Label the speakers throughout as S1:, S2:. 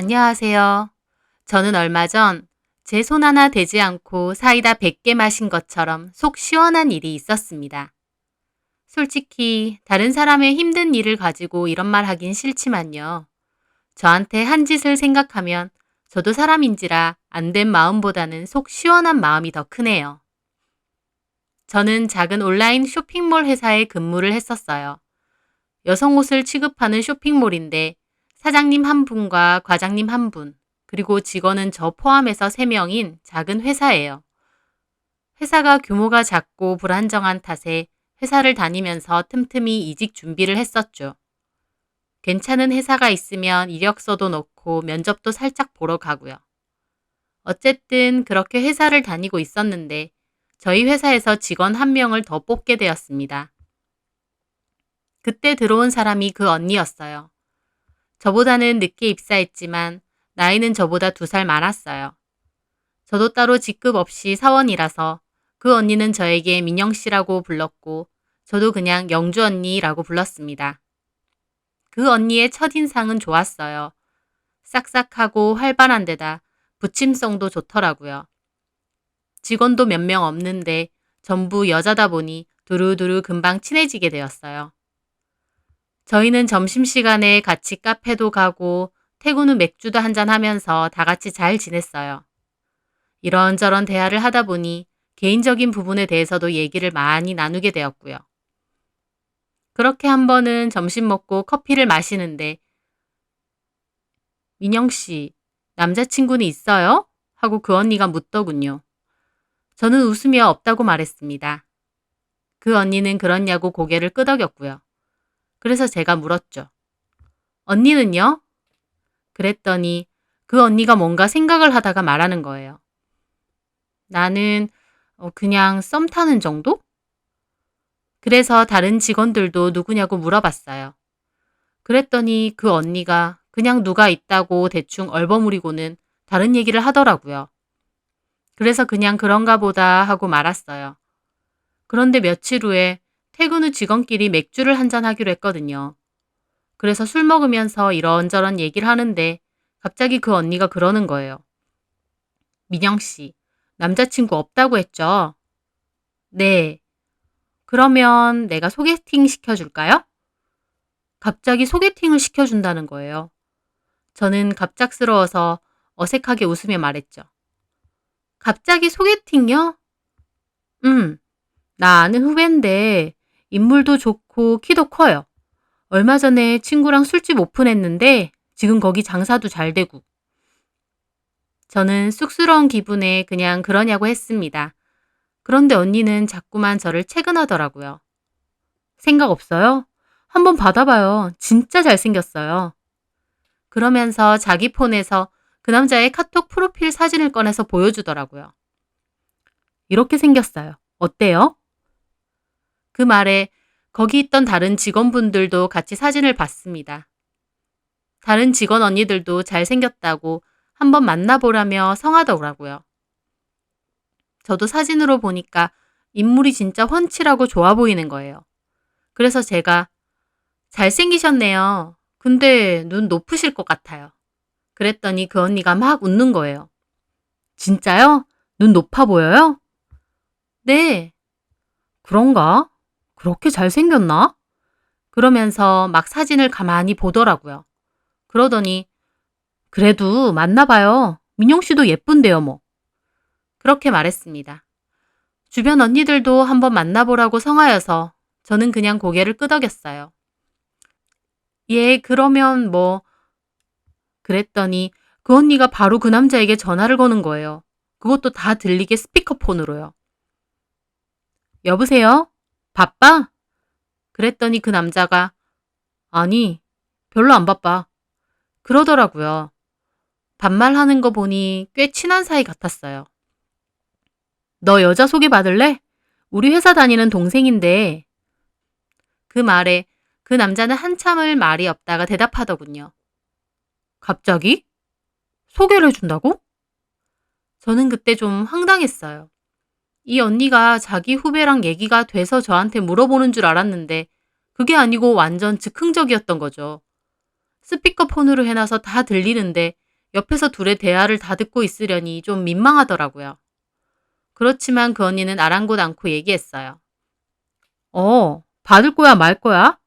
S1: 안녕하세요. 저는 얼마 전 제 손 하나 대지 않고 사이다 100개 마신 것처럼 속 시원한 일이 있었습니다. 솔직히 다른 사람의 힘든 일을 가지고 이런 말 하긴 싫지만요. 저한테 한 짓을 생각하면 저도 사람인지라 안 된 마음보다는 속 시원한 마음이 더 크네요. 저는 작은 온라인 쇼핑몰 회사에 근무를 했었어요. 여성 옷을 취급하는 쇼핑몰인데 사장님 한 분과 과장님 한 분, 그리고 직원은 저 포함해서 3명인 작은 회사예요. 회사가 규모가 작고 불안정한 탓에 회사를 다니면서 틈틈이 이직 준비를 했었죠. 괜찮은 회사가 있으면 이력서도 넣고 면접도 살짝 보러 가고요. 어쨌든 그렇게 회사를 다니고 있었는데 저희 회사에서 직원 한 명을 더 뽑게 되었습니다. 그때 들어온 사람이 그 언니였어요. 저보다는 늦게 입사했지만 나이는 저보다 2살 많았어요. 저도 따로 직급 없이 사원이라서 그 언니는 저에게 민영 씨라고 불렀고 저도 그냥 영주 언니라고 불렀습니다. 그 언니의 첫인상은 좋았어요. 싹싹하고 활발한 데다 부침성도 좋더라고요. 직원도 몇 명 없는데 전부 여자다 보니 두루두루 금방 친해지게 되었어요. 저희는 점심시간에 같이 카페도 가고 퇴근 후 맥주도 한잔 하면서 다 같이 잘 지냈어요. 이런저런 대화를 하다 보니 개인적인 부분에 대해서도 얘기를 많이 나누게 되었고요. 그렇게 한 번은 점심 먹고 커피를 마시는데 민영 씨, 남자친구는 있어요? 하고 그 언니가 묻더군요. 저는 웃으며 없다고 말했습니다. 그 언니는 그렇냐고 고개를 끄덕였고요. 그래서 제가 물었죠. 언니는요? 그랬더니 그 언니가 뭔가 생각을 하다가 말하는 거예요. 나는 그냥 썸 타는 정도? 그래서 다른 직원들도 누구냐고 물어봤어요. 그랬더니 그 언니가 그냥 누가 있다고 대충 얼버무리고는 다른 얘기를 하더라고요. 그래서 그냥 그런가 보다 하고 말았어요. 그런데 며칠 후에 퇴근 후 직원끼리 맥주를 한잔 하기로 했거든요. 그래서 술 먹으면서 이런저런 얘기를 하는데 갑자기 그 언니가 그러는 거예요. 민영 씨, 남자친구 없다고 했죠? 네. 그러면 내가 소개팅 시켜줄까요? 갑자기 소개팅을 시켜준다는 거예요. 저는 갑작스러워서 어색하게 웃으며 말했죠. 갑자기 소개팅요? 나 아는 후배인데 인물도 좋고 키도 커요. 얼마 전에 친구랑 술집 오픈했는데 지금 거기 장사도 잘 되고. 저는 쑥스러운 기분에 그냥 그러냐고 했습니다. 그런데 언니는 자꾸만 저를 채근하더라고요. 생각 없어요? 한번 받아봐요. 진짜 잘생겼어요. 그러면서 자기 폰에서 그 남자의 카톡 프로필 사진을 꺼내서 보여주더라고요. 이렇게 생겼어요. 어때요? 그 말에 거기 있던 다른 직원분들도 같이 사진을 봤습니다. 다른 직원 언니들도 잘생겼다고 한번 만나보라며 성하더라고요. 저도 사진으로 보니까 인물이 진짜 훤칠하고 좋아 보이는 거예요. 그래서 제가 잘생기셨네요. 근데 눈 높으실 것 같아요. 그랬더니 그 언니가 막 웃는 거예요. 진짜요? 눈 높아 보여요? 네. 그런가? 그렇게 잘생겼나? 그러면서 막 사진을 가만히 보더라고요. 그러더니 그래도 만나봐요. 민영 씨도 예쁜데요, 뭐. 그렇게 말했습니다. 주변 언니들도 한번 만나보라고 성하여서 저는 그냥 고개를 끄덕였어요. 예, 그러면 뭐. 그랬더니 그 언니가 바로 그 남자에게 전화를 거는 거예요. 그것도 다 들리게 스피커폰으로요. 여보세요? 바빠? 그랬더니 그 남자가 아니, 별로 안 바빠. 그러더라고요. 반말하는 거 보니 꽤 친한 사이 같았어요. 너 여자 소개받을래? 우리 회사 다니는 동생인데. 그 말에 그 남자는 한참을 말이 없다가 대답하더군요. 갑자기? 소개를 해준다고? 저는 그때 좀 황당했어요. 이 언니가 자기 후배랑 얘기가 돼서 저한테 물어보는 줄 알았는데 그게 아니고 완전 즉흥적이었던 거죠. 스피커폰으로 해놔서 다 들리는데 옆에서 둘의 대화를 다 듣고 있으려니 좀 민망하더라고요. 그렇지만 그 언니는 아랑곳 않고 얘기했어요. 받을 거야, 말 거야?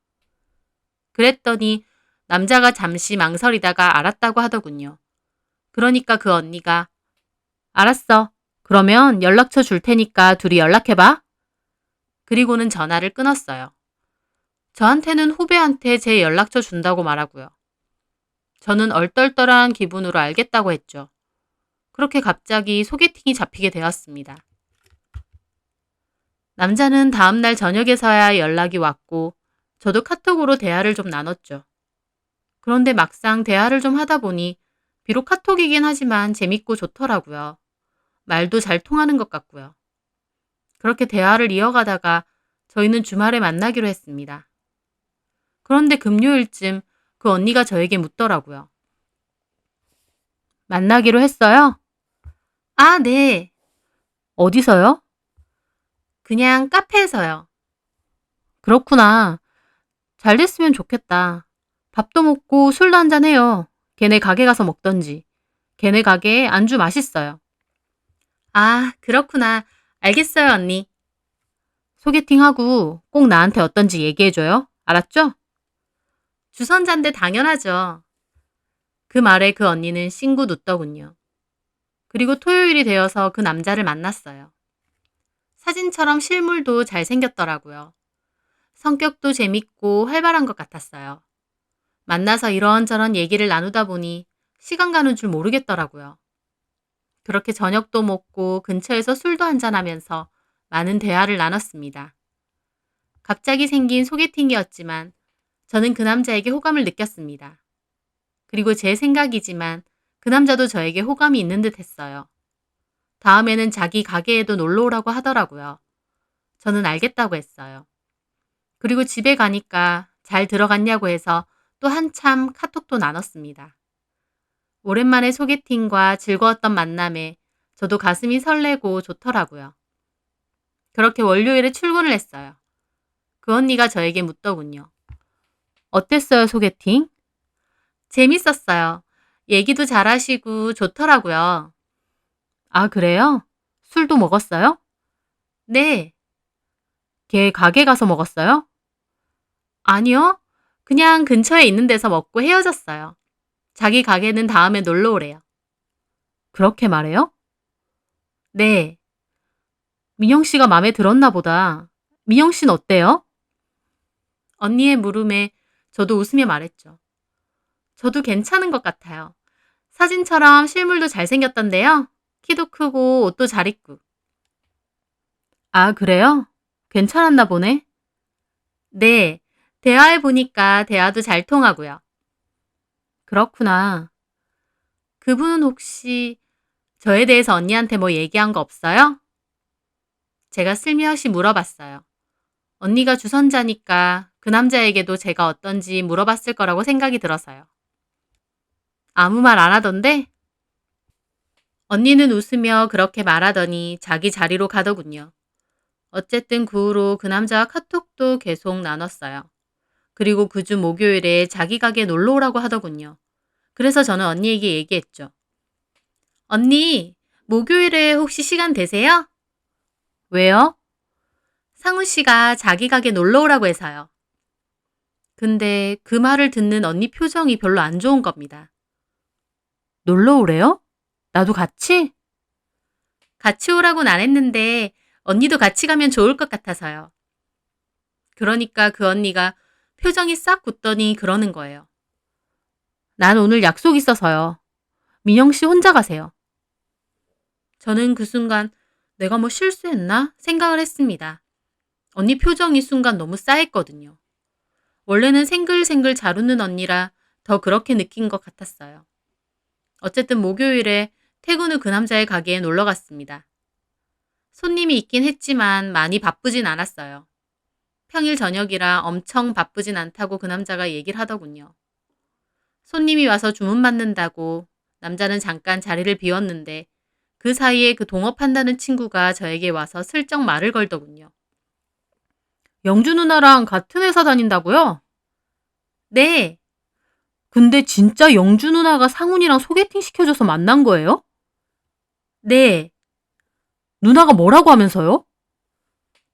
S1: 그랬더니 남자가 잠시 망설이다가 알았다고 하더군요. 그러니까 그 언니가 알았어. 그러면 연락처 줄 테니까 둘이 연락해봐. 그리고는 전화를 끊었어요. 저한테는 후배한테 제 연락처 준다고 말하고요. 저는 얼떨떨한 기분으로 알겠다고 했죠. 그렇게 갑자기 소개팅이 잡히게 되었습니다. 남자는 다음날 저녁에서야 연락이 왔고 저도 카톡으로 대화를 좀 나눴죠. 그런데 막상 대화를 좀 하다 보니 비록 카톡이긴 하지만 재밌고 좋더라고요. 말도 잘 통하는 것 같고요. 그렇게 대화를 이어가다가 저희는 주말에 만나기로 했습니다. 그런데 금요일쯤 그 언니가 저에게 묻더라고요. 만나기로 했어요? 아, 네. 어디서요? 그냥 카페에서요. 그렇구나. 잘 됐으면 좋겠다. 밥도 먹고 술도 한잔 해요. 걔네 가게 가서 먹던지. 걔네 가게 안주 맛있어요. 아, 그렇구나. 알겠어요, 언니. 소개팅하고 꼭 나한테 어떤지 얘기해줘요. 알았죠? 주선자인데 당연하죠. 그 말에 그 언니는 싱긋 웃더군요. 그리고 토요일이 되어서 그 남자를 만났어요. 사진처럼 실물도 잘생겼더라고요. 성격도 재밌고 활발한 것 같았어요. 만나서 이런저런 얘기를 나누다 보니 시간 가는 줄 모르겠더라고요. 그렇게 저녁도 먹고 근처에서 술도 한잔하면서 많은 대화를 나눴습니다. 갑자기 생긴 소개팅이었지만 저는 그 남자에게 호감을 느꼈습니다. 그리고 제 생각이지만 그 남자도 저에게 호감이 있는 듯 했어요. 다음에는 자기 가게에도 놀러 오라고 하더라고요. 저는 알겠다고 했어요. 그리고 집에 가니까 잘 들어갔냐고 해서 또 한참 카톡도 나눴습니다. 오랜만에 소개팅과 즐거웠던 만남에 저도 가슴이 설레고 좋더라고요. 그렇게 월요일에 출근을 했어요. 그 언니가 저에게 묻더군요. 어땠어요, 소개팅? 재밌었어요. 얘기도 잘하시고 좋더라고요. 아, 그래요? 술도 먹었어요? 네. 걔 가게 가서 먹었어요? 아니요. 그냥 근처에 있는 데서 먹고 헤어졌어요. 자기 가게는 다음에 놀러 오래요. 그렇게 말해요? 네. 민영 씨가 마음에 들었나 보다. 민영 씨는 어때요? 언니의 물음에 저도 웃으며 말했죠. 저도 괜찮은 것 같아요. 사진처럼 실물도 잘생겼던데요. 키도 크고 옷도 잘 입고. 아, 그래요? 괜찮았나 보네. 네. 대화해 보니까 대화도 잘 통하고요. 그렇구나. 그분은 혹시 저에 대해서 언니한테 뭐 얘기한 거 없어요? 제가 슬며시 물어봤어요. 언니가 주선자니까 그 남자에게도 제가 어떤지 물어봤을 거라고 생각이 들어서요. 아무 말 안 하던데? 언니는 웃으며 그렇게 말하더니 자기 자리로 가더군요. 어쨌든 그 후로 그 남자와 카톡도 계속 나눴어요. 그리고 그 주 목요일에 자기 가게 놀러 오라고 하더군요. 그래서 저는 언니에게 얘기했죠. 언니, 목요일에 혹시 시간 되세요? 왜요? 상우 씨가 자기 가게 놀러 오라고 해서요. 근데 그 말을 듣는 언니 표정이 별로 안 좋은 겁니다. 놀러 오래요? 나도 같이? 같이 오라고는 안 했는데 언니도 같이 가면 좋을 것 같아서요. 그러니까 그 언니가 표정이 싹 굳더니 그러는 거예요. 난 오늘 약속 있어서요. 민영 씨 혼자 가세요. 저는 그 순간 내가 뭐 실수했나 생각을 했습니다. 언니 표정이 순간 너무 싸했거든요. 원래는 생글생글 잘 웃는 언니라 더 그렇게 느낀 것 같았어요. 어쨌든 목요일에 퇴근 후 그 남자의 가게에 놀러 갔습니다. 손님이 있긴 했지만 많이 바쁘진 않았어요. 평일 저녁이라 엄청 바쁘진 않다고 그 남자가 얘기를 하더군요. 손님이 와서 주문 받는다고 남자는 잠깐 자리를 비웠는데 그 사이에 그 동업한다는 친구가 저에게 와서 슬쩍 말을 걸더군요. 영주 누나랑 같은 회사 다닌다고요? 네. 근데 진짜 영주 누나가 상훈이랑 소개팅 시켜줘서 만난 거예요? 네. 누나가 뭐라고 하면서요?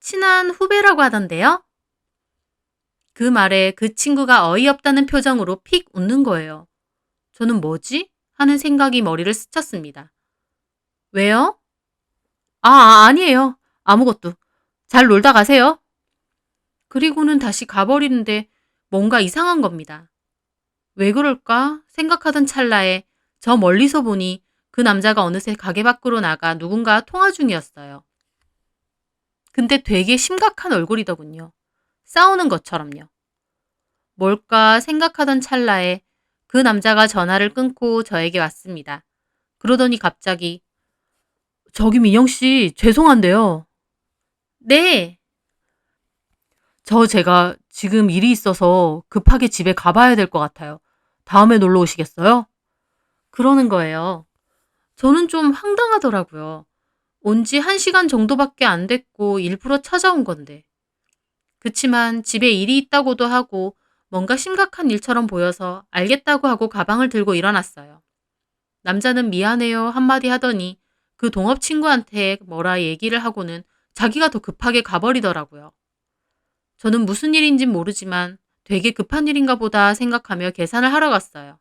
S1: 친한 후배라고 하던데요? 그 말에 그 친구가 어이없다는 표정으로 픽 웃는 거예요. 저는 뭐지? 하는 생각이 머리를 스쳤습니다. 왜요? 아니에요. 아무것도. 잘 놀다 가세요. 그리고는 다시 가버리는데 뭔가 이상한 겁니다. 왜 그럴까 생각하던 찰나에 저 멀리서 보니 그 남자가 어느새 가게 밖으로 나가 누군가 통화 중이었어요. 근데 되게 심각한 얼굴이더군요. 싸우는 것처럼요. 뭘까 생각하던 찰나에 그 남자가 전화를 끊고 저에게 왔습니다. 그러더니 갑자기 저기 민영 씨 죄송한데요. 네. 제가 지금 일이 있어서 급하게 집에 가봐야 될 것 같아요. 다음에 놀러 오시겠어요? 그러는 거예요. 저는 좀 황당하더라고요. 온지 1시간 정도밖에 안 됐고 일부러 찾아온 건데. 그치만 집에 일이 있다고도 하고 뭔가 심각한 일처럼 보여서 알겠다고 하고 가방을 들고 일어났어요. 남자는 미안해요 한마디 하더니 그 동업 친구한테 뭐라 얘기를 하고는 자기가 더 급하게 가버리더라고요. 저는 무슨 일인진 모르지만 되게 급한 일인가 보다 생각하며 계산을 하러 갔어요.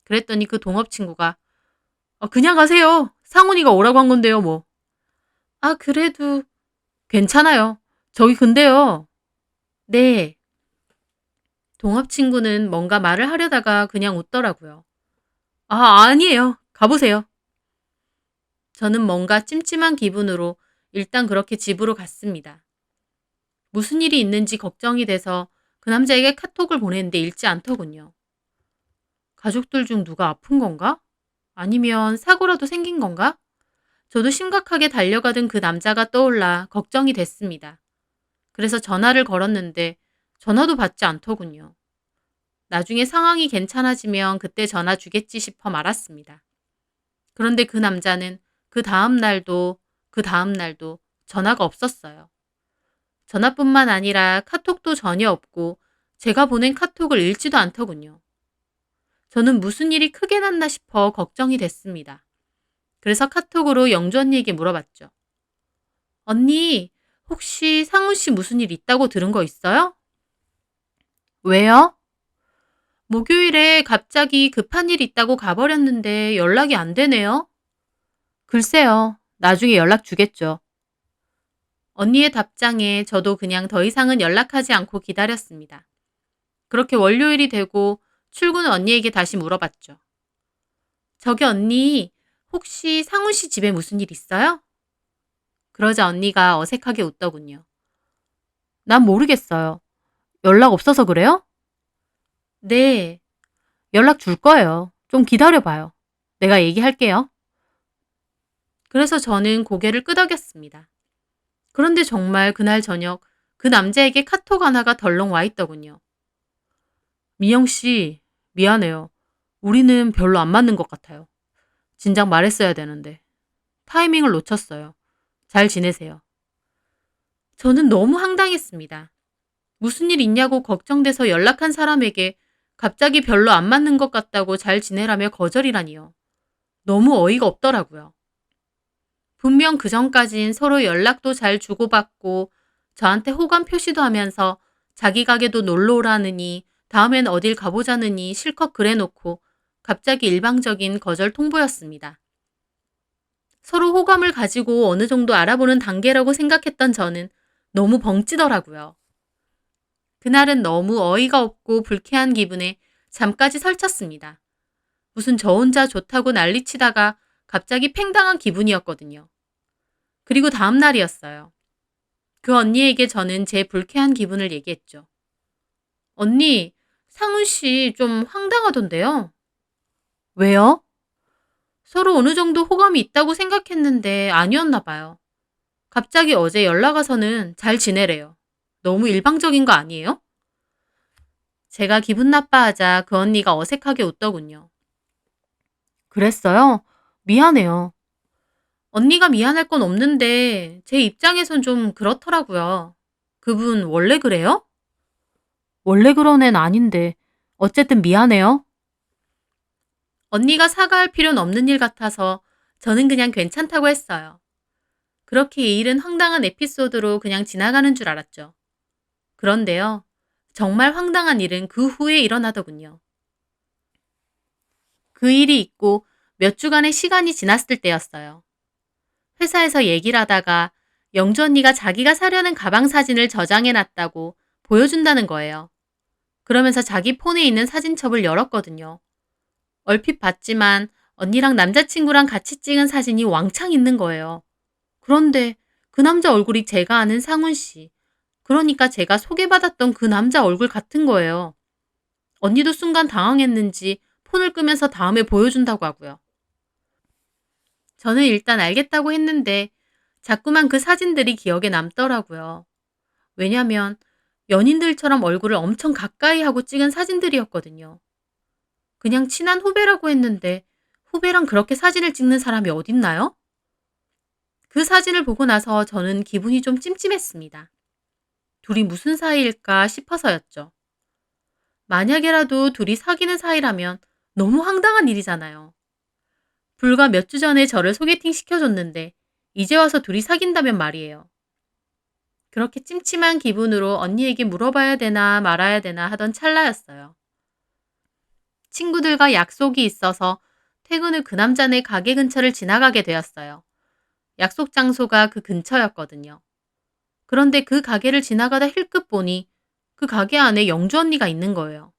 S1: 그랬더니 그 동업 친구가 그냥 가세요. 상훈이가 오라고 한 건데요, 뭐. 그래도 괜찮아요. 저기 근데요. 네. 동업 친구는 뭔가 말을 하려다가 그냥 웃더라고요. 아니에요. 가보세요. 저는 뭔가 찜찜한 기분으로 일단 그렇게 집으로 갔습니다. 무슨 일이 있는지 걱정이 돼서 그 남자에게 카톡을 보냈는데 읽지 않더군요. 가족들 중 누가 아픈 건가? 아니면 사고라도 생긴 건가? 저도 심각하게 달려가던 그 남자가 떠올라 걱정이 됐습니다. 그래서 전화를 걸었는데 전화도 받지 않더군요. 나중에 상황이 괜찮아지면 그때 전화 주겠지 싶어 말았습니다. 그런데 그 남자는 그 다음 날도 전화가 없었어요. 전화뿐만 아니라 카톡도 전혀 없고 제가 보낸 카톡을 읽지도 않더군요. 저는 무슨 일이 크게 났나 싶어 걱정이 됐습니다. 그래서 카톡으로 영주 언니에게 물어봤죠. 언니, 혹시 상훈 씨 무슨 일 있다고 들은 거 있어요? 왜요? 목요일에 갑자기 급한 일 있다고 가버렸는데 연락이 안 되네요. 글쎄요. 나중에 연락 주겠죠. 언니의 답장에 저도 그냥 더 이상은 연락하지 않고 기다렸습니다. 그렇게 월요일이 되고 출근 언니에게 다시 물어봤죠. 저기 언니, 혹시 상훈 씨 집에 무슨 일 있어요? 그러자 언니가 어색하게 웃더군요. 난 모르겠어요. 연락 없어서 그래요? 네. 연락 줄 거예요. 좀 기다려봐요. 내가 얘기할게요. 그래서 저는 고개를 끄덕였습니다. 그런데 정말 그날 저녁 그 남자에게 카톡 하나가 덜렁 와 있더군요. 미영 씨, 미안해요. 우리는 별로 안 맞는 것 같아요. 진작 말했어야 되는데. 타이밍을 놓쳤어요. 잘 지내세요. 저는 너무 황당했습니다. 무슨 일 있냐고 걱정돼서 연락한 사람에게 갑자기 별로 안 맞는 것 같다고 잘 지내라며 거절이라니요. 너무 어이가 없더라고요. 분명 그전까진 서로 연락도 잘 주고받고 저한테 호감 표시도 하면서 자기 가게도 놀러 오라느니 다음엔 어딜 가보자느니 실컷 그래놓고 갑자기 일방적인 거절 통보였습니다. 서로 호감을 가지고 어느 정도 알아보는 단계라고 생각했던 저는 너무 벙찌더라고요. 그날은 너무 어이가 없고 불쾌한 기분에 잠까지 설쳤습니다. 무슨 저 혼자 좋다고 난리치다가 갑자기 팽당한 기분이었거든요. 그리고 다음 날이었어요. 그 언니에게 저는 제 불쾌한 기분을 얘기했죠. 언니, 상훈 씨 좀 황당하던데요? 왜요? 서로 어느 정도 호감이 있다고 생각했는데 아니었나 봐요. 갑자기 어제 연락 와서는 잘 지내래요. 너무 일방적인 거 아니에요? 제가 기분 나빠하자 그 언니가 어색하게 웃더군요. 그랬어요? 미안해요. 언니가 미안할 건 없는데 제 입장에선 좀 그렇더라고요. 그분 원래 그래요? 원래 그런 애는 아닌데 어쨌든 미안해요. 언니가 사과할 필요는 없는 일 같아서 저는 그냥 괜찮다고 했어요. 그렇게 이 일은 황당한 에피소드로 그냥 지나가는 줄 알았죠. 그런데요, 정말 황당한 일은 그 후에 일어나더군요. 그 일이 있고 몇 주간의 시간이 지났을 때였어요. 회사에서 얘기를 하다가 영주 언니가 자기가 사려는 가방 사진을 저장해 놨다고 보여준다는 거예요. 그러면서 자기 폰에 있는 사진첩을 열었거든요. 얼핏 봤지만 언니랑 남자친구랑 같이 찍은 사진이 왕창 있는 거예요. 그런데 그 남자 얼굴이 제가 아는 상훈 씨. 그러니까 제가 소개받았던 그 남자 얼굴 같은 거예요. 언니도 순간 당황했는지 폰을 끄면서 다음에 보여준다고 하고요. 저는 일단 알겠다고 했는데 자꾸만 그 사진들이 기억에 남더라고요. 왜냐면 연인들처럼 얼굴을 엄청 가까이 하고 찍은 사진들이었거든요. 그냥 친한 후배라고 했는데 후배랑 그렇게 사진을 찍는 사람이 어딨나요? 그 사진을 보고 나서 저는 기분이 좀 찜찜했습니다. 둘이 무슨 사이일까 싶어서였죠. 만약에라도 둘이 사귀는 사이라면 너무 황당한 일이잖아요. 불과 몇 주 전에 저를 소개팅 시켜줬는데 이제 와서 둘이 사귄다면 말이에요. 그렇게 찜찜한 기분으로 언니에게 물어봐야 되나 말아야 되나 하던 찰나였어요. 친구들과 약속이 있어서 퇴근 후 그 남자네 가게 근처를 지나가게 되었어요. 약속 장소가 그 근처였거든요. 그런데 그 가게를 지나가다 힐끗 보니 그 가게 안에 영주 언니가 있는 거예요.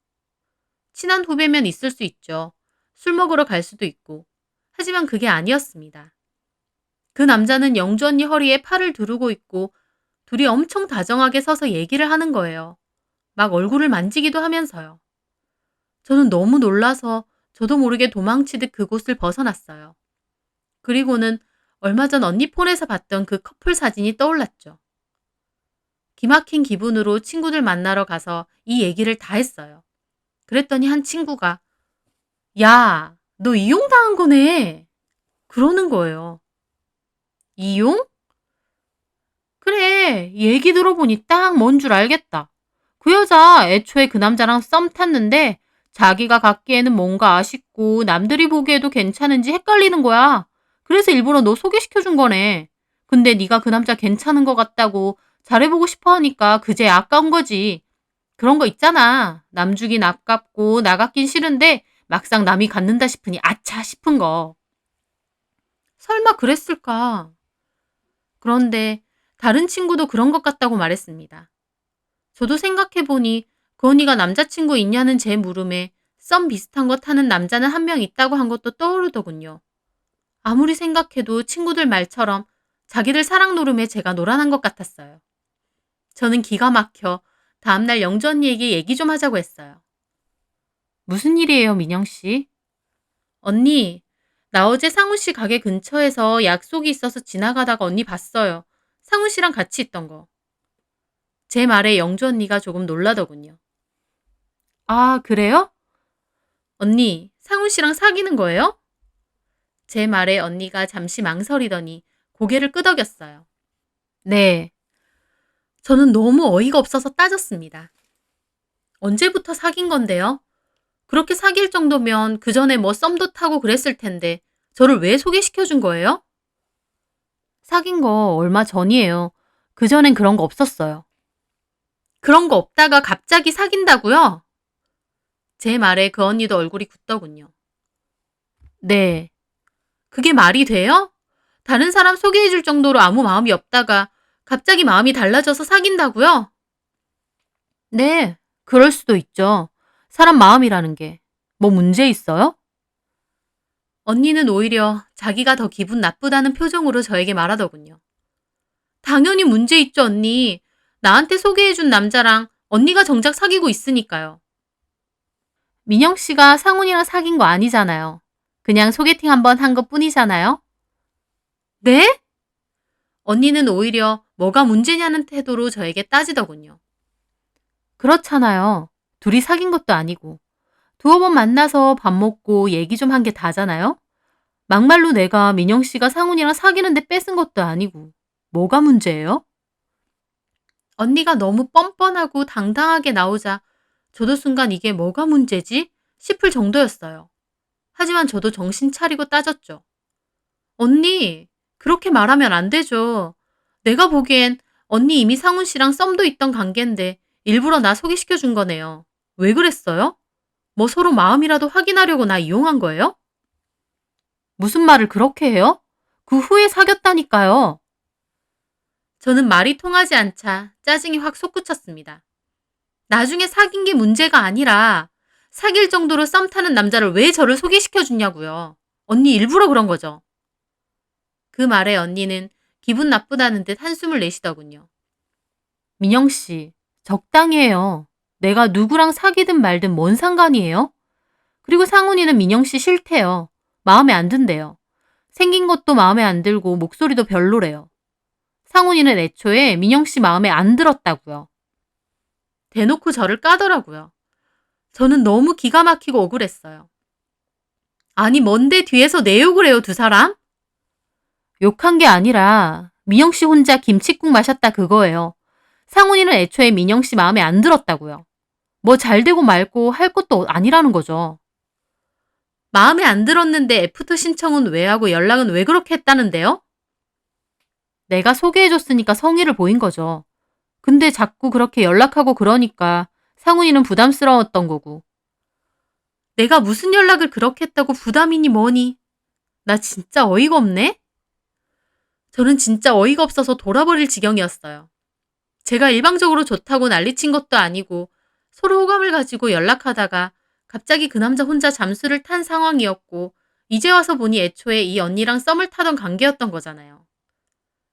S1: 친한 후배면 있을 수 있죠. 술 먹으러 갈 수도 있고. 하지만 그게 아니었습니다. 그 남자는 영주 언니 허리에 팔을 두르고 있고 둘이 엄청 다정하게 서서 얘기를 하는 거예요. 막 얼굴을 만지기도 하면서요. 저는 너무 놀라서 저도 모르게 도망치듯 그곳을 벗어났어요. 그리고는 얼마 전 언니 폰에서 봤던 그 커플 사진이 떠올랐죠. 기막힌 기분으로 친구들 만나러 가서 이 얘기를 다 했어요. 그랬더니 한 친구가 야, 너 이용당한 거네. 그러는 거예요. 이용? 그래, 얘기 들어보니 딱 뭔 줄 알겠다. 그 여자 애초에 그 남자랑 썸 탔는데 자기가 갖기에는 뭔가 아쉽고 남들이 보기에도 괜찮은지 헷갈리는 거야. 그래서 일부러 너 소개시켜준 거네. 근데 네가 그 남자 괜찮은 것 같다고 잘해보고 싶어 하니까 그제 아까운 거지. 그런 거 있잖아. 남 주긴 아깝고 나 갖긴 싫은데 막상 남이 갖는다 싶으니 아차 싶은 거. 설마 그랬을까? 그런데 다른 친구도 그런 것 같다고 말했습니다. 저도 생각해보니 그 언니가 남자친구 있냐는 제 물음에 썸 비슷한 거 타는 남자는 한 명 있다고 한 것도 떠오르더군요. 아무리 생각해도 친구들 말처럼 자기들 사랑 노름에 제가 놀아난 것 같았어요. 저는 기가 막혀 다음날 영주 언니에게 얘기 좀 하자고 했어요. 무슨 일이에요, 민영 씨? 언니, 나 어제 상훈 씨 가게 근처에서 약속이 있어서 지나가다가 언니 봤어요. 상훈 씨랑 같이 있던 거. 제 말에 영주 언니가 조금 놀라더군요. 아, 그래요? 언니, 상훈 씨랑 사귀는 거예요? 제 말에 언니가 잠시 망설이더니 고개를 끄덕였어요. 네. 저는 너무 어이가 없어서 따졌습니다. 언제부터 사귄 건데요? 그렇게 사귈 정도면 그 전에 뭐 썸도 타고 그랬을 텐데 저를 왜 소개시켜 준 거예요? 사귄 거 얼마 전이에요. 그전엔 그런 거 없었어요. 그런 거 없다가 갑자기 사귄다고요? 제 말에 그 언니도 얼굴이 굳더군요. 네. 그게 말이 돼요? 다른 사람 소개해 줄 정도로 아무 마음이 없다가 갑자기 마음이 달라져서 사귄다고요? 네. 그럴 수도 있죠. 사람 마음이라는 게. 뭐 문제 있어요? 언니는 오히려 자기가 더 기분 나쁘다는 표정으로 저에게 말하더군요. 당연히 문제 있죠, 언니. 나한테 소개해준 남자랑 언니가 정작 사귀고 있으니까요. 민영 씨가 상훈이랑 사귄 거 아니잖아요. 그냥 소개팅 한번 한 것 뿐이잖아요. 네? 언니는 오히려 뭐가 문제냐는 태도로 저에게 따지더군요. 그렇잖아요. 둘이 사귄 것도 아니고. 두어 번 만나서 밥 먹고 얘기 좀 한 게 다잖아요. 막말로 내가 민영 씨가 상훈이랑 사귀는데 뺏은 것도 아니고. 뭐가 문제예요? 언니가 너무 뻔뻔하고 당당하게 나오자 저도 순간 이게 뭐가 문제지? 싶을 정도였어요. 하지만 저도 정신 차리고 따졌죠. 언니, 그렇게 말하면 안 되죠. 내가 보기엔 언니 이미 상훈 씨랑 썸도 있던 관계인데 일부러 나 소개시켜 준 거네요. 왜 그랬어요? 뭐 서로 마음이라도 확인하려고 나 이용한 거예요? 무슨 말을 그렇게 해요? 그 후에 사귀었다니까요. 저는 말이 통하지 않자 짜증이 확 솟구쳤습니다. 나중에 사귄 게 문제가 아니라 사귈 정도로 썸 타는 남자를 왜 저를 소개시켜 줬냐고요. 언니 일부러 그런 거죠. 그 말에 언니는 기분 나쁘다는 듯 한숨을 내쉬더군요. 민영 씨, 적당히 해요. 내가 누구랑 사귀든 말든 뭔 상관이에요? 그리고 상훈이는 민영 씨 싫대요. 마음에 안 든대요. 생긴 것도 마음에 안 들고 목소리도 별로래요. 상훈이는 애초에 민영 씨 마음에 안 들었다고요. 대놓고 저를 까더라고요. 저는 너무 기가 막히고 억울했어요. 아니 뭔데 뒤에서 내 욕을 해요, 두 사람? 욕한 게 아니라 민영 씨 혼자 김칫국 마셨다 그거예요. 상훈이는 애초에 민영 씨 마음에 안 들었다고요. 뭐 잘 되고 말고 할 것도 아니라는 거죠. 마음에 안 들었는데 애프터 신청은 왜 하고 연락은 왜 그렇게 했다는데요? 내가 소개해줬으니까 성의를 보인 거죠. 근데 자꾸 그렇게 연락하고 그러니까 상훈이는 부담스러웠던 거고. 내가 무슨 연락을 그렇게 했다고 부담이니 뭐니? 나 진짜 어이가 없네? 저는 진짜 어이가 없어서 돌아버릴 지경이었어요. 제가 일방적으로 좋다고 난리친 것도 아니고 서로 호감을 가지고 연락하다가 갑자기 그 남자 혼자 잠수를 탄 상황이었고 이제 와서 보니 애초에 이 언니랑 썸을 타던 관계였던 거잖아요.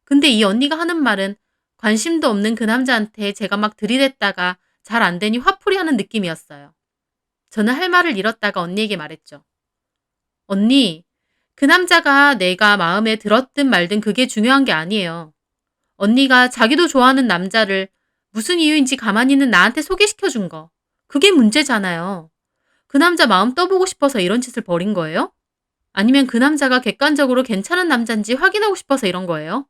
S1: 근데 이 언니가 하는 말은 관심도 없는 그 남자한테 제가 막 들이댔다가 잘 안 되니 화풀이 하는 느낌이었어요. 저는 할 말을 잃었다가 언니에게 말했죠. 언니, 그 남자가 내가 마음에 들었든 말든 그게 중요한 게 아니에요. 언니가 자기도 좋아하는 남자를 무슨 이유인지 가만히 있는 나한테 소개시켜 준 거. 그게 문제잖아요. 그 남자 마음 떠보고 싶어서 이런 짓을 벌인 거예요? 아니면 그 남자가 객관적으로 괜찮은 남자인지 확인하고 싶어서 이런 거예요?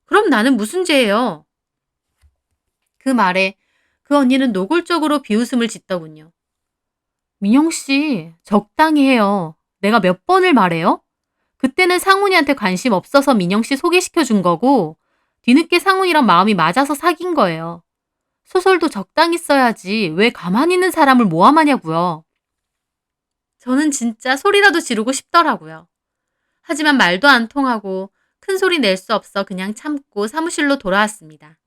S1: 그럼 나는 무슨 죄예요? 그 말에 그 언니는 노골적으로 비웃음을 짓더군요. 민영 씨, 적당히 해요. 내가 몇 번을 말해요? 그때는 상훈이한테 관심 없어서 민영 씨 소개시켜 준 거고, 뒤늦게 상훈이랑 마음이 맞아서 사귄 거예요. 소설도 적당히 써야지 왜 가만히 있는 사람을 모함하냐고요. 저는 진짜 소리라도 지르고 싶더라고요. 하지만 말도 안 통하고 큰 소리 낼 수 없어 그냥 참고 사무실로 돌아왔습니다.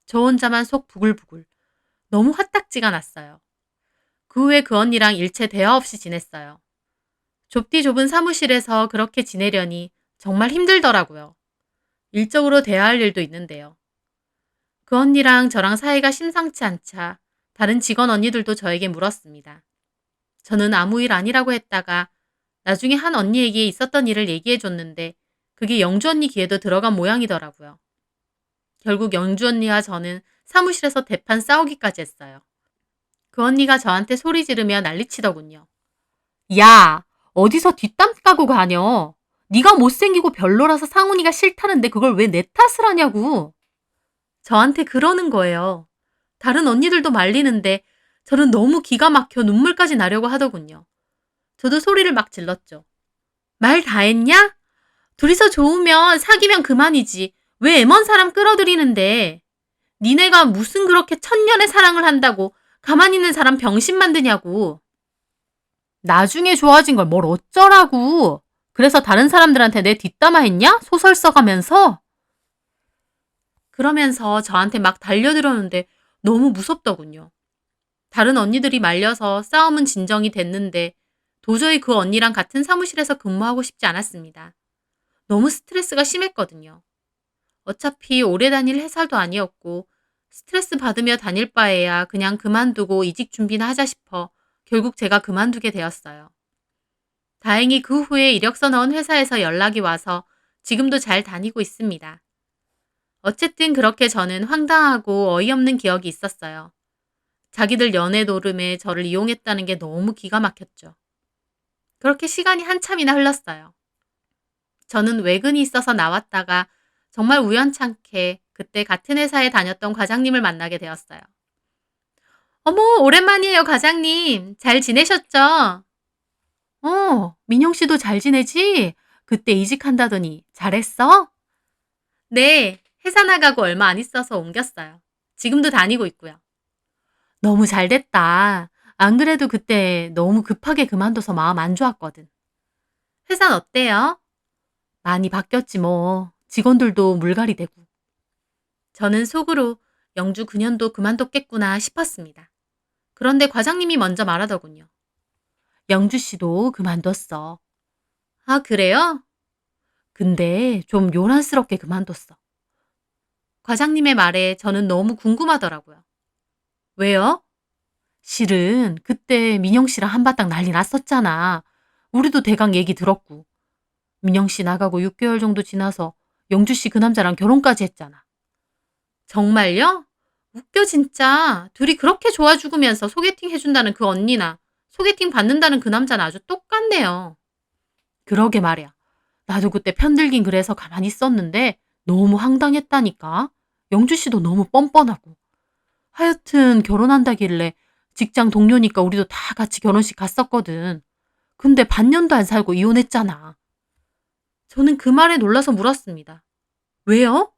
S1: 저 혼자만 속 부글부글. 너무 화딱지가 났어요. 그 후에 그 언니랑 일체 대화 없이 지냈어요. 좁디 좁은 사무실에서 그렇게 지내려니 정말 힘들더라고요. 일적으로 대화할 일도 있는데요. 그 언니랑 저랑 사이가 심상치 않자 다른 직원 언니들도 저에게 물었습니다. 저는 아무 일 아니라고 했다가 나중에 한 언니에게 있었던 일을 얘기해 줬는데 그게 영주 언니 귀에도 들어간 모양이더라고요. 결국 영주 언니와 저는 사무실에서 대판 싸우기까지 했어요. 그 언니가 저한테 소리 지르며 난리치더군요. 야, 어디서 뒷담 까고 가녀? 네가 못생기고 별로라서 상훈이가 싫다는데 그걸 왜 내 탓을 하냐고. 저한테 그러는 거예요. 다른 언니들도 말리는데 저는 너무 기가 막혀 눈물까지 나려고 하더군요. 저도 소리를 막 질렀죠. 말 다 했냐? 둘이서 좋으면 사귀면 그만이지. 왜 애먼 사람 끌어들이는데. 니네가 무슨 그렇게 천년의 사랑을 한다고 가만히 있는 사람 병신 만드냐고. 나중에 좋아진 걸 뭘 어쩌라고. 그래서 다른 사람들한테 내 뒷담화 했냐? 소설 써가면서? 그러면서 저한테 막 달려들었는데 너무 무섭더군요. 다른 언니들이 말려서 싸움은 진정이 됐는데 도저히 그 언니랑 같은 사무실에서 근무하고 싶지 않았습니다. 너무 스트레스가 심했거든요. 어차피 오래 다닐 회사도 아니었고 스트레스 받으며 다닐 바에야 그냥 그만두고 이직 준비나 하자 싶어 결국 제가 그만두게 되었어요. 다행히 그 후에 이력서 넣은 회사에서 연락이 와서 지금도 잘 다니고 있습니다. 어쨌든 그렇게 저는 황당하고 어이없는 기억이 있었어요. 자기들 연애 노름에 저를 이용했다는 게 너무 기가 막혔죠. 그렇게 시간이 한참이나 흘렀어요. 저는 외근이 있어서 나왔다가 정말 우연찮게 그때 같은 회사에 다녔던 과장님을 만나게 되었어요. 어머, 오랜만이에요, 과장님. 잘 지내셨죠? 민영 씨도 잘 지내지? 그때 이직한다더니 잘했어? 네, 회사 나가고 얼마 안 있어서 옮겼어요. 지금도 다니고 있고요. 너무 잘 됐다. 안 그래도 그때 너무 급하게 그만둬서 마음 안 좋았거든. 회사는 어때요? 많이 바뀌었지 뭐. 직원들도 물갈이 되고. 저는 속으로 영주 9년도 그만뒀겠구나 싶었습니다. 그런데 과장님이 먼저 말하더군요. 영주 씨도 그만뒀어. 아, 그래요? 근데 좀 요란스럽게 그만뒀어. 과장님의 말에 저는 너무 궁금하더라고요. 왜요? 실은 그때 민영 씨랑 한바탕 난리 났었잖아. 우리도 대강 얘기 들었고. 민영 씨 나가고 6개월 정도 지나서 영주 씨 그 남자랑 결혼까지 했잖아. 정말요? 웃겨 진짜. 둘이 그렇게 좋아 죽으면서 소개팅 해준다는 그 언니나 소개팅 받는다는 그 남자는 아주 똑같네요. 그러게 말이야. 나도 그때 편들긴 그래서 가만히 있었는데 너무 황당했다니까. 영주 씨도 너무 뻔뻔하고. 하여튼 결혼한다길래 직장 동료니까 우리도 다 같이 결혼식 갔었거든. 근데 반년도 안 살고 이혼했잖아. 저는 그 말에 놀라서 물었습니다. 왜요?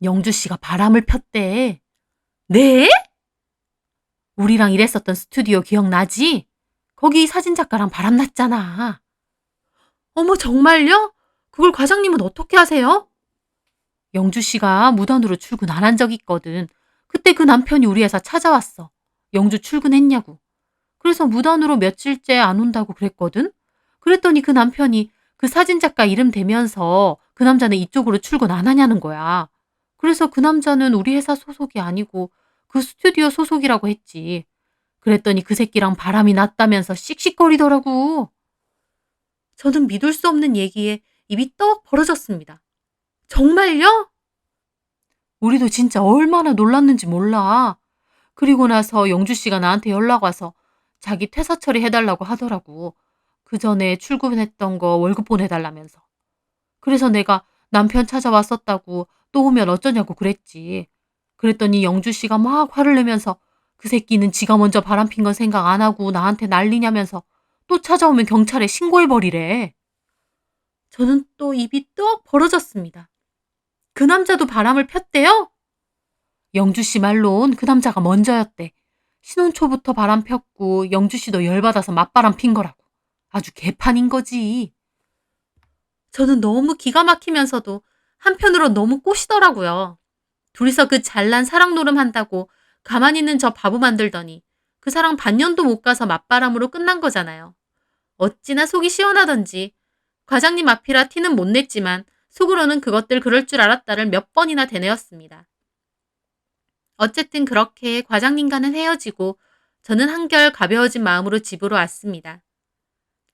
S1: 영주 씨가 바람을 폈대. 네? 우리랑 일했었던 스튜디오 기억나지? 거기 사진작가랑 바람났잖아. 어머, 정말요? 그걸 과장님은 어떻게 하세요? 영주 씨가 무단으로 출근 안 한 적 있거든. 그때 그 남편이 우리 회사 찾아왔어. 영주 출근했냐고. 그래서 무단으로 며칠째 안 온다고 그랬거든? 그랬더니 그 남편이 그 사진작가 이름 대면서 그 남자는 이쪽으로 출근 안 하냐는 거야. 그래서 그 남자는 우리 회사 소속이 아니고 그 스튜디오 소속이라고 했지. 그랬더니 그 새끼랑 바람이 났다면서 씩씩거리더라고. 저는 믿을 수 없는 얘기에 입이 떡 벌어졌습니다. 정말요? 우리도 진짜 얼마나 놀랐는지 몰라. 그리고 나서 영주 씨가 나한테 연락 와서 자기 퇴사 처리해달라고 하더라고. 그 전에 출근했던 거 월급 보내달라면서. 그래서 내가 남편 찾아왔었다고 또 오면 어쩌냐고 그랬지. 그랬더니 영주 씨가 막 화를 내면서 그 새끼는 지가 먼저 바람핀 건 생각 안 하고 나한테 난리냐면서 또 찾아오면 경찰에 신고해버리래. 저는 또 입이 떡 벌어졌습니다. 그 남자도 바람을 폈대요? 영주 씨 말론 그 남자가 먼저였대. 신혼 초부터 바람 폈고 영주 씨도 열받아서 맞바람 핀 거라고. 아주 개판인 거지. 저는 너무 기가 막히면서도 한편으로 너무 꼬시더라고요. 둘이서 그 잘난 사랑 노름 한다고 가만히 있는 저 바보 만들더니 그 사랑 반년도 못 가서 맞바람으로 끝난 거잖아요. 어찌나 속이 시원하던지 과장님 앞이라 티는 못 냈지만 속으로는 그것들 그럴 줄 알았다를 몇 번이나 되뇌었습니다. 어쨌든 그렇게 과장님과는 헤어지고 저는 한결 가벼워진 마음으로 집으로 왔습니다.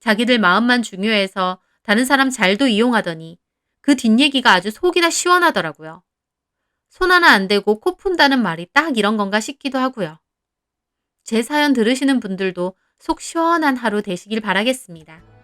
S1: 자기들 마음만 중요해서 다른 사람 잘도 이용하더니 그 뒷얘기가 아주 속이 다 시원하더라고요. 손 하나 안 대고 코 푼다는 말이 딱 이런 건가 싶기도 하고요. 제 사연 들으시는 분들도 속 시원한 하루 되시길 바라겠습니다.